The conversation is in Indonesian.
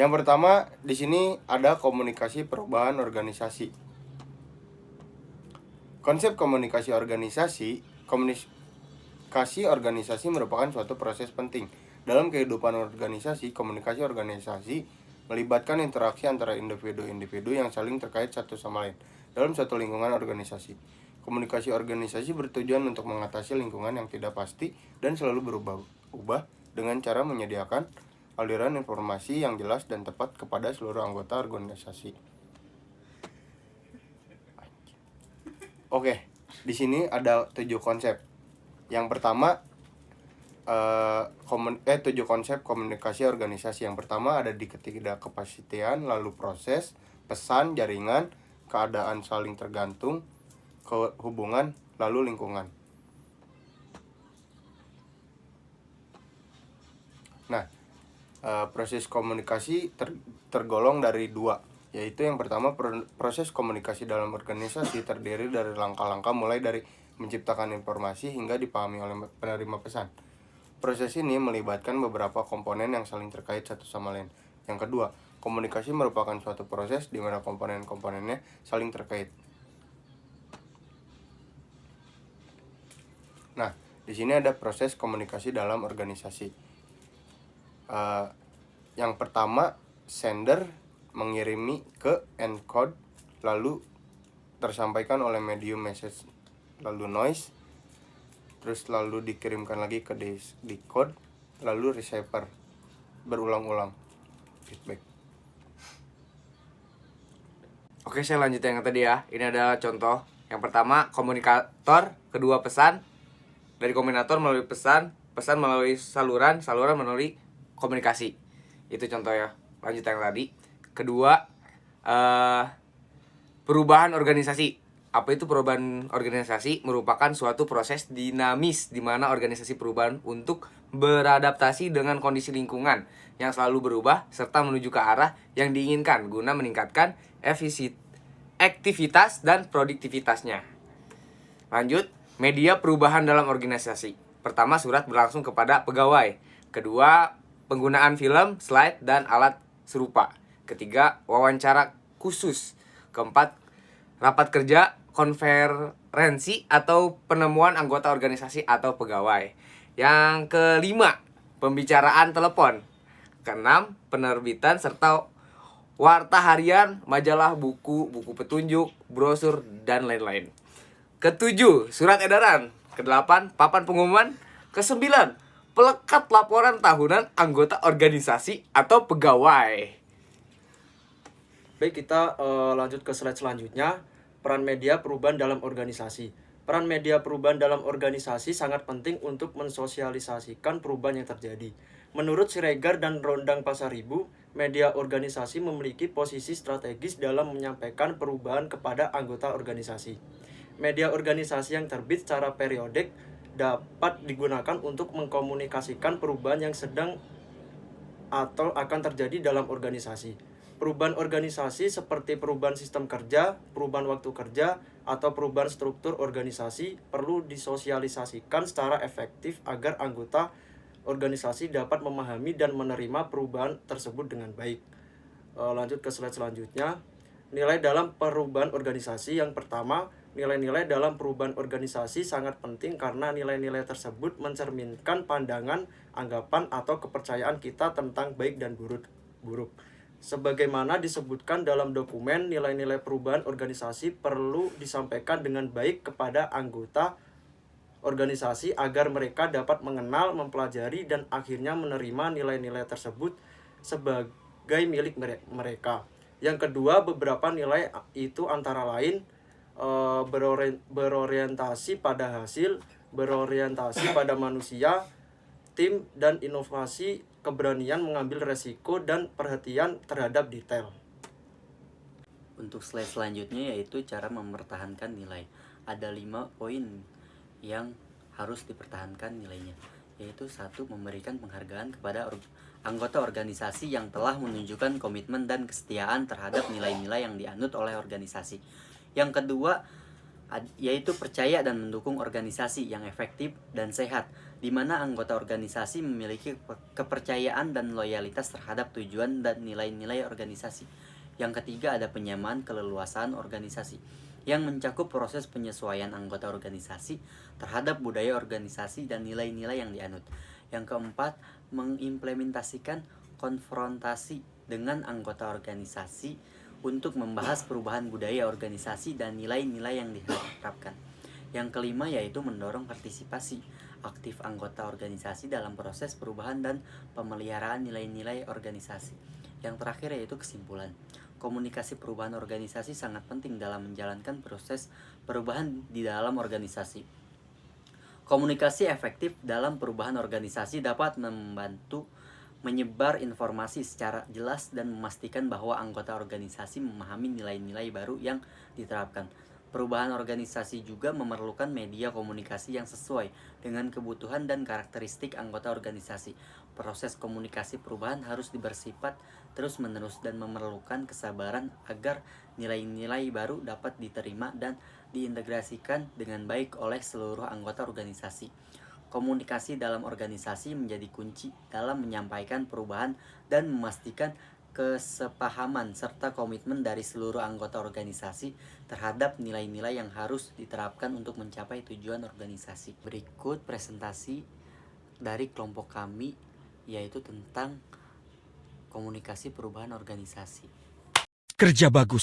Yang pertama di sini ada komunikasi perubahan organisasi. Konsep komunikasi organisasi merupakan suatu proses penting. Dalam kehidupan organisasi, komunikasi organisasi melibatkan interaksi antara individu-individu yang saling terkait satu sama lain dalam suatu lingkungan organisasi. Komunikasi organisasi bertujuan untuk mengatasi lingkungan yang tidak pasti dan selalu berubah-ubah dengan cara menyediakan aliran informasi yang jelas dan tepat kepada seluruh anggota organisasi. Oke, di sini ada 7 konsep. Yang pertama 7 konsep komunikasi organisasi. Yang pertama ada di ketidakpastian, lalu proses, pesan, jaringan, keadaan saling tergantung, hubungan, lalu lingkungan. Nah, proses komunikasi tergolong dari 2, yaitu yang pertama proses komunikasi dalam organisasi terdiri dari langkah-langkah mulai dari menciptakan informasi hingga dipahami oleh penerima pesan. Proses ini melibatkan beberapa komponen yang saling terkait satu sama lain. Yang kedua, komunikasi merupakan suatu proses di mana komponen-komponennya saling terkait. Nah, di sini ada proses komunikasi dalam organisasi. Yang pertama, sender mengirimi ke encode, lalu tersampaikan oleh medium message, lalu noise, terus lalu dikirimkan lagi ke decode, lalu receiver, berulang-ulang feedback. Oke, saya lanjut yang tadi ya. Ini adalah contoh. Yang pertama komunikator, kedua pesan, dari komunikator melalui pesan melalui saluran melalui komunikasi. Itu contoh ya. Lanjut yang tadi. Kedua, perubahan organisasi. Apa itu perubahan organisasi? Merupakan suatu proses dinamis di mana organisasi perubahan untuk beradaptasi dengan kondisi lingkungan yang selalu berubah serta menuju ke arah yang diinginkan guna meningkatkan efektivitas dan produktivitasnya. Lanjut, media perubahan dalam organisasi. Pertama, surat berlangsung kepada pegawai. Kedua, penggunaan film, slide, dan alat serupa. Ketiga, wawancara khusus. Keempat, rapat kerja, konferensi, atau penemuan anggota organisasi atau pegawai. Yang kelima, pembicaraan telepon. Keenam, penerbitan serta warta harian, majalah, buku petunjuk, brosur, dan lain-lain. Ketujuh, surat edaran. Kedelapan, papan pengumuman. Kesembilan, pelekat laporan tahunan anggota organisasi atau pegawai. Baik, kita lanjut ke slide selanjutnya. Peran media perubahan dalam organisasi. Peran media perubahan dalam organisasi sangat penting untuk mensosialisasikan perubahan yang terjadi. Menurut Siregar dan Rondang Pasaribu, media organisasi memiliki posisi strategis dalam menyampaikan perubahan kepada anggota organisasi. Media organisasi yang terbit secara periodik dapat digunakan untuk mengkomunikasikan perubahan yang sedang atau akan terjadi dalam organisasi. Perubahan organisasi seperti perubahan sistem kerja, perubahan waktu kerja, atau perubahan struktur organisasi perlu disosialisasikan secara efektif agar anggota organisasi dapat memahami dan menerima perubahan tersebut dengan baik. Lanjut ke slide selanjutnya. Nilai dalam perubahan organisasi. Yang pertama, nilai-nilai dalam perubahan organisasi sangat penting karena nilai-nilai tersebut mencerminkan pandangan, anggapan, atau kepercayaan kita tentang baik dan buruk. Sebagaimana disebutkan dalam dokumen, nilai-nilai perubahan organisasi perlu disampaikan dengan baik kepada anggota organisasi agar mereka dapat mengenal, mempelajari, dan akhirnya menerima nilai-nilai tersebut sebagai milik mereka. Yang kedua, beberapa nilai itu antara lain berorientasi pada hasil, berorientasi pada manusia, tim, dan inovasi, keberanian mengambil resiko, dan perhatian terhadap detail. Untuk slide selanjutnya yaitu cara mempertahankan nilai. Ada 5 poin yang harus dipertahankan nilainya, yaitu 1. Memberikan penghargaan kepada anggota organisasi yang telah menunjukkan komitmen dan kesetiaan terhadap nilai-nilai yang dianut oleh organisasi. Yang kedua, yaitu percaya dan mendukung organisasi yang efektif dan sehat. di mana anggota organisasi memiliki kepercayaan dan loyalitas terhadap tujuan dan nilai-nilai organisasi. Yang ketiga ada penyamaan keleluasaan organisasi, yang mencakup proses penyesuaian anggota organisasi terhadap budaya organisasi dan nilai-nilai yang dianut. Yang keempat, mengimplementasikan konfrontasi dengan anggota organisasi untuk membahas perubahan budaya organisasi dan nilai-nilai yang diharapkan. Yang kelima yaitu mendorong partisipasi aktif anggota organisasi dalam proses perubahan dan pemeliharaan nilai-nilai organisasi. Yang terakhir yaitu kesimpulan. Komunikasi perubahan organisasi sangat penting dalam menjalankan proses perubahan di dalam organisasi. Komunikasi efektif dalam perubahan organisasi dapat membantu menyebar informasi secara jelas dan memastikan bahwa anggota organisasi memahami nilai-nilai baru yang diterapkan. Perubahan organisasi juga memerlukan media komunikasi yang sesuai dengan kebutuhan dan karakteristik anggota organisasi. Proses komunikasi perubahan harus bersifat terus-menerus dan memerlukan kesabaran agar nilai-nilai baru dapat diterima dan diintegrasikan dengan baik oleh seluruh anggota organisasi. Komunikasi dalam organisasi menjadi kunci dalam menyampaikan perubahan dan memastikan kesepahaman serta komitmen dari seluruh anggota organisasi terhadap nilai-nilai yang harus diterapkan untuk mencapai tujuan organisasi. Berikut presentasi dari kelompok kami yaitu tentang komunikasi perubahan organisasi. Kerja bagus.